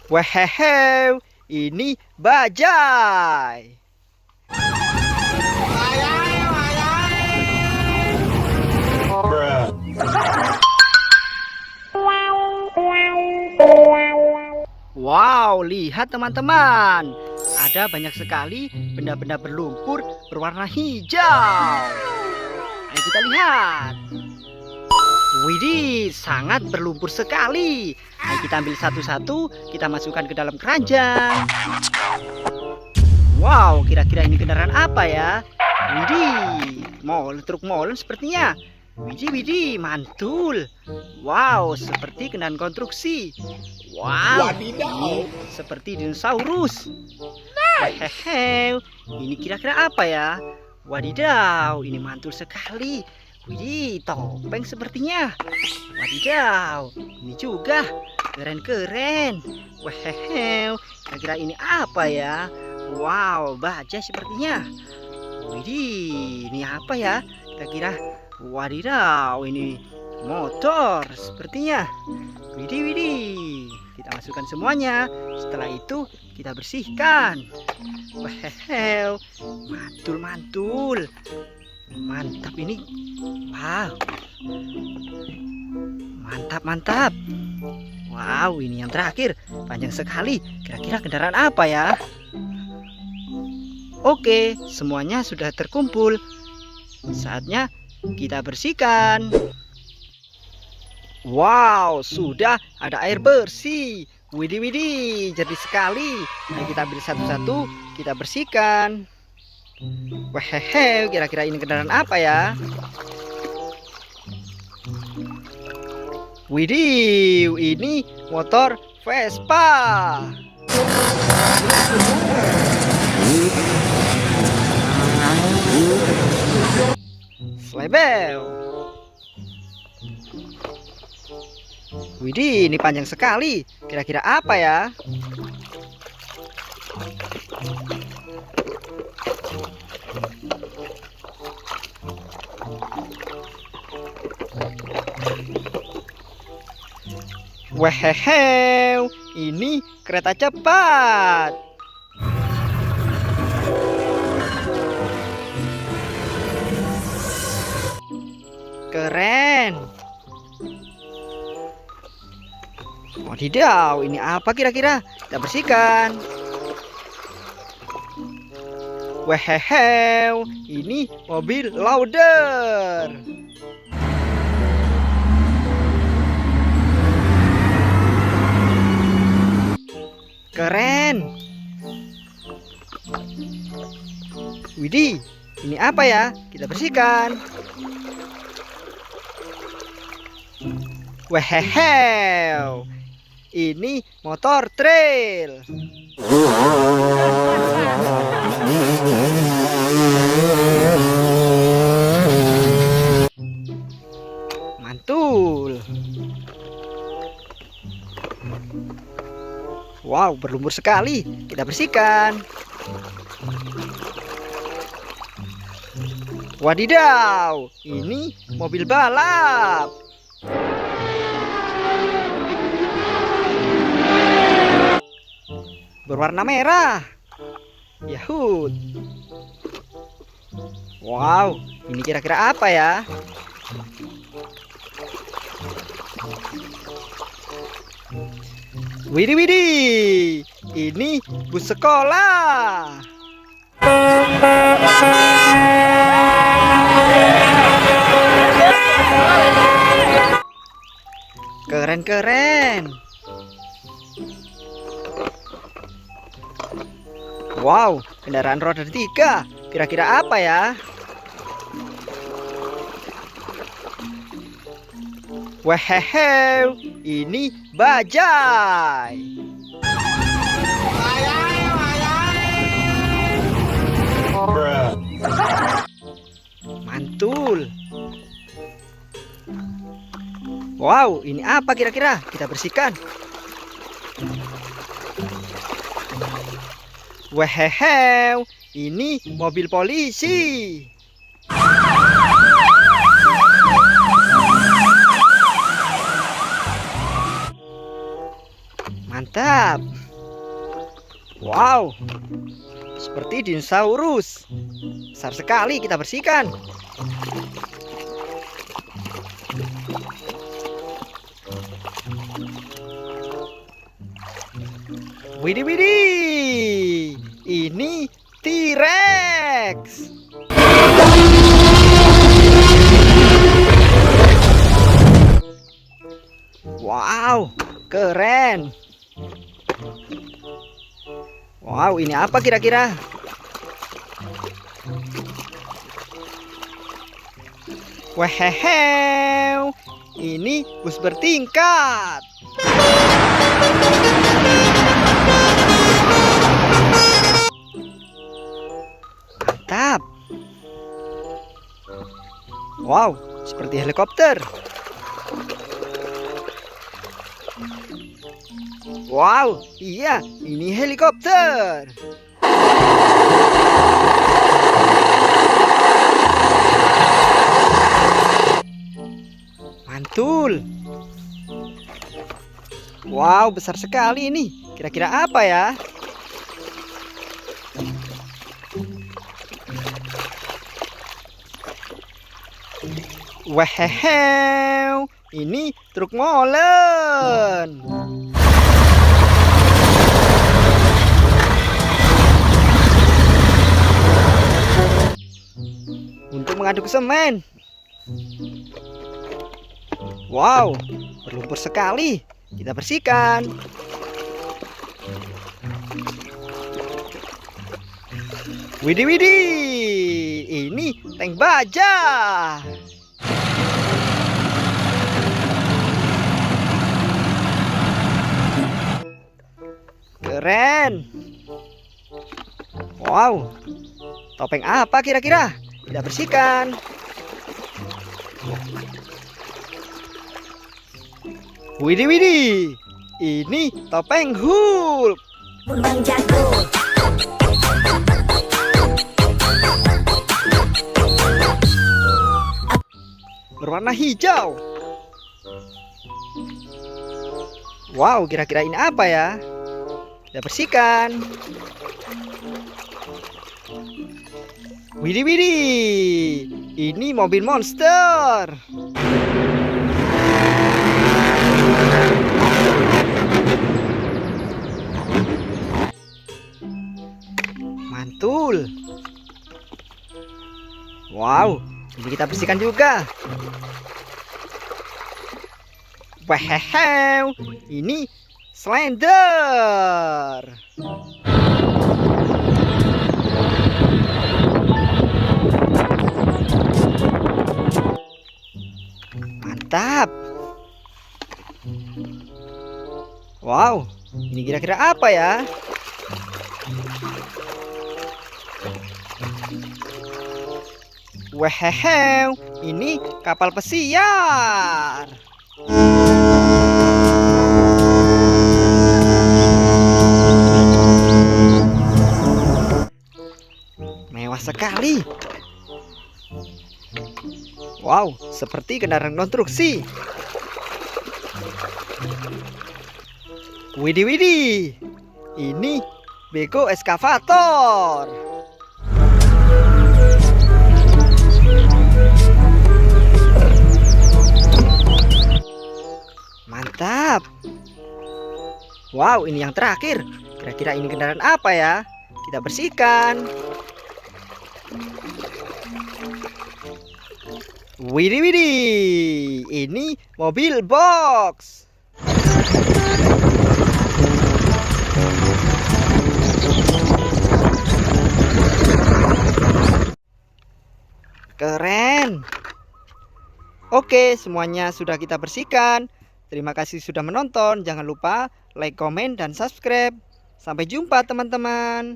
Wehehe, ini bajai. Wow, lihat teman-teman. Ada banyak sekali benda-benda berlumpur berwarna hijau. Ayo kita lihat. Widih, sangat berlumpur sekali. Ayo kita ambil satu-satu, kita masukkan ke dalam keranjang. Wow, kira-kira ini kendaraan apa ya? Widih, truk molen sepertinya. Widih, mantul. Wow, seperti kendaraan konstruksi. Wow, ini seperti dinosaurus. Hehehe, ini kira-kira apa ya? Wadidaw, ini mantul sekali. Widih, topeng sepertinya. Wadidaw, ini juga keren-keren. Wehehe, kira-kira ini apa ya? Wow, bajai sepertinya. Widih, ini apa ya? Kira-kira, wadidaw, ini motor sepertinya. Widih, kita masukkan semuanya. Setelah itu kita bersihkan. Wehehe, mantul. Mantap ini. Wow, mantap. Wow, ini yang terakhir, panjang sekali. Kira-kira kendaraan apa ya? Oke, semuanya sudah terkumpul. Saatnya kita bersihkan. Wow, sudah ada air bersih. Widih, jernih sekali. Ayo kita ambil satu-satu, kita bersihkan. Wehehe, kira-kira ini kendaraan apa ya? Widih, ini motor Vespa. Slebel. Widih, ini panjang sekali. Kira-kira apa ya? Wehehe, ini kereta cepat. Keren. Wadidaw, ini apa kira-kira? Kita bersihkan. Wehehe, ini mobil loader. Keren. Widih, ini apa ya? Kita bersihkan. Wehehe, ini motor trail. Mantul. Wow, berlumpur sekali. Kita bersihkan. Wadidaw, ini mobil balap. Berwarna merah. Yahut. Wow, ini kira-kira apa ya? Widih, ini bus sekolah. Keren. Wow, kendaraan roda 3. Kira-kira apa ya? Wehehe, ini bajai. Mantul. Wow, ini apa kira-kira? Kita bersihkan. Wehehe, ini mobil polisi. Mantap. Wow, seperti dinosaurus. Besar sekali, kita bersihkan. Widih, widih. Ini T-Rex. Wow, keren. Wow, ini apa kira-kira? Wehehe, ini bus bertingkat. Mantap. Wow, seperti helikopter. Wow, iya, ini helikopter. Mantul. Wow, besar sekali ini. Kira-kira apa ya? Wehehe, ini truk molen. Untuk mengaduk semen. Wow, berlumpur sekali. Kita bersihkan. Widih, widih. Ini tank baja. Keren. Wow, topeng apa kira-kira? Kita bersihkan. Widih, widih. Ini topeng Hulk. Berwarna hijau. Wow, kira-kira ini apa ya? Kita bersihkan. Widih, widih. Ini mobil monster. Mantul. Wow, ini kita bersihkan juga. Wehehe, ini Slender. Mantap. Wow, ini kira-kira apa ya? Wehehe, ini kapal pesiar. Mewah sekali. Wow, seperti kendaraan konstruksi. Widih, widih. Ini bego eskavator. Mantap. Wow, ini yang terakhir. Kira-kira ini kendaraan apa ya? Kita bersihkan. Widih, widih. Ini mobil box. Keren. Oke, semuanya sudah kita bersihkan. Terima kasih sudah menonton. Jangan lupa like, komen, dan subscribe. Sampai jumpa teman-teman.